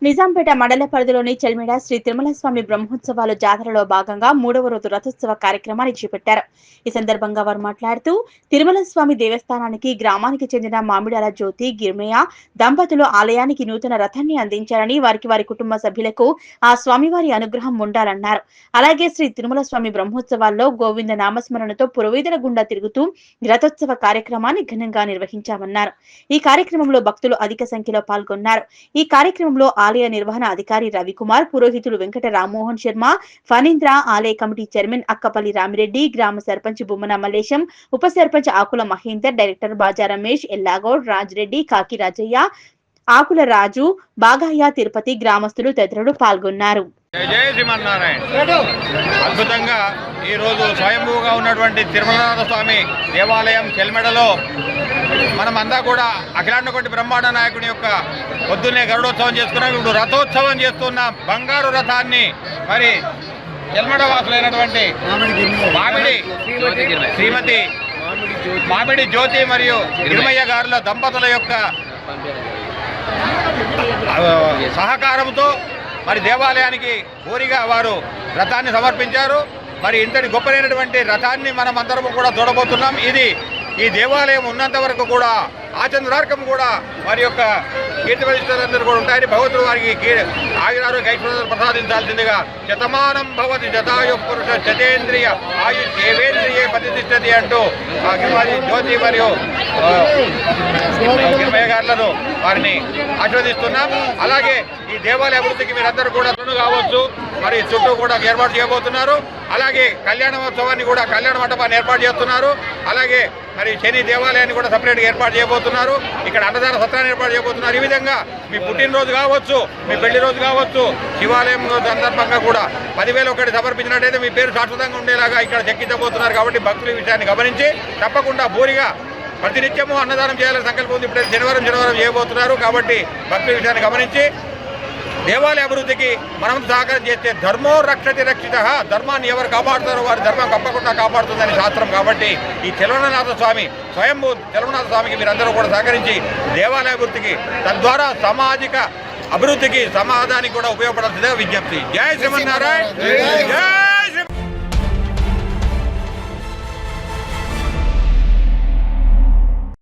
నిజాంపేట మండల పరిధిలోని చెల్మిడ శ్రీ తిరుమల స్వామి బ్రహ్మోత్సవాలు జాతరలో భాగంగా 3వ రోజు రథోత్సవ కార్యక్రమాన్ని చేపట్టారు. ఈ సందర్భంగా వారు మాట్లాడుతూ తిరుమల స్వామి దేవస్థానానికి గ్రామానికి చెందిన మామిడాల జ్యోతి గిర్మయ్య దంపతులు ఆలయానికి నూతన రథాన్ని అందించారని, వారి కుటుంబ సభ్యులకు ఆ స్వామివారి అనుగ్రహం ఉండాలన్నారు. అలాగే శ్రీ తిరుమల స్వామి బ్రహ్మోత్సవాల్లో గోవింద నామస్మరణతో పురవీధుల గుండా తిరుగుతూ రథోత్సవ కార్యక్రమాన్ని ఘనంగా నిర్వహించామన్నారు. ఈ కార్యక్రమంలో భక్తులు అధిక సంఖ్యలో పాల్గొన్నారు. ఈ కార్యక్రమంలో ఆలయ నిర్వహణ అధికారి రవికుమార్, పురోహితులు వెంకట రామ్మోహన్ శర్మ, ఫణీంద్ర, ఆలయ కమిటీ చైర్మన్ అక్కపల్లి రామిరెడ్డి, గ్రామ సర్పంచ్ బొమ్మన మల్లేశం, ఉప సర్పంచ్ ఆకుల మహేందర్, డైరెక్టర్ బాజా రమేష్, ఎల్లాగౌడ్, రాజిరెడ్డి, కాకి రాజయ్య, ఆకుల రాజు, బాగయ్య, తిరుపతి గ్రామస్తులు తదితరులు పాల్గొన్నారు. జయ శ్రీమన్నారాయణ. అద్భుతంగా ఈరోజు స్వయంభూగా ఉన్నటువంటి తిరుమలనాథ స్వామి దేవాలయం చెల్మెడలో మనమంతా కూడా అఖిలాండకోటి బ్రహ్మాండ నాయకుని యొక్క పొద్దున్నే గరుడోత్సవం చేసుకున్నాం. ఇప్పుడు రథోత్సవం చేస్తున్న బంగారు రథాన్ని మరి చెల్మెడ వాసులైనటువంటి శ్రీమతి మామిడి జ్యోతి మరియు గిరిమయ్య గారుల దంపతుల యొక్క సహకారంతో మరి దేవాలయానికి ఊరిగా వారు రథాన్ని సమర్పించారు. మరి ఇంతటి గొప్పనైనటువంటి రథాన్ని మనం అందరం కూడా చూడబోతున్నాం. ఇది ఈ దేవాలయం ఉన్నంత వరకు కూడా ఆచంద్రార్కం కూడా వారి యొక్క కీర్తి ప్రతిష్టలందరూ కూడా ఉంటాయని భగవంతుడు వారికి ఆయురారోగ్య ఐశ్వర్యాలు ప్రసాదించాల్సిందిగా శతమానం భవతి జతాయు పురుష శతేంద్రియ ఆయు దేవేంద్రియే ప్రతిష్టతి అంటూ జ్యోతి మరియు గిరిమయ్య గారులను వారిని ఆశీర్వదిస్తున్నాం. అలాగే ఈ దేవాలయ అభివృద్ధికి మీరందరూ కూడా కావచ్చు. మరి చుట్టూ కూడా ఏర్పాటు చేయబోతున్నారు. అలాగే కళ్యాణోత్సవాన్ని కూడా కళ్యాణ మండపాన్ని ఏర్పాటు చేస్తున్నారు. అలాగే మరి శని దేవాలయాన్ని కూడా సపరేట్గా ఏర్పాటు చేయబోతున్నారు. ఇక్కడ అన్నదాన సత్రాన్ని ఏర్పాటు చేయబోతున్నారు. ఈ విధంగా మీ పుట్టినరోజు కావచ్చు, మీ పెళ్లి రోజు కావచ్చు, శివాలయం సందర్భంగా కూడా 10,000 ఒకటి సమర్పించినట్టయితే మీ పేరు శాశ్వతంగా ఉండేలాగా ఇక్కడ చెక్కించబోతున్నారు. కాబట్టి భక్తులు ఈ విషయాన్ని గమనించి తప్పకుండా భూరిగా ప్రతినిత్యము అన్నదానం చేయాలని సంకల్పం ఉంది. ఇప్పుడు శనివారం చేయబోతున్నారు. కాబట్టి భక్తుల విషయాన్ని గమనించి దేవాలయ అభివృద్ధికి మనం సహకారం చేస్తే ధర్మో రక్షతి రక్షిత, ధర్మాన్ని ఎవరు కాపాడుతారో వారి ధర్మం తప్పకుండా కాపాడుతుందని శాస్త్రం. కాబట్టి ఈ తెలంగాణ స్వామి స్వయంభూ తెలంగాణ స్వామికి మీరందరూ కూడా సహకరించి దేవాలయ అభివృద్ధికి, తద్వారా సామాజిక అభివృద్ధికి, సమాజానికి కూడా ఉపయోగపడాల్సిందిగా విజ్ఞప్తి. జై శ్రీమన్నారాయణ. జై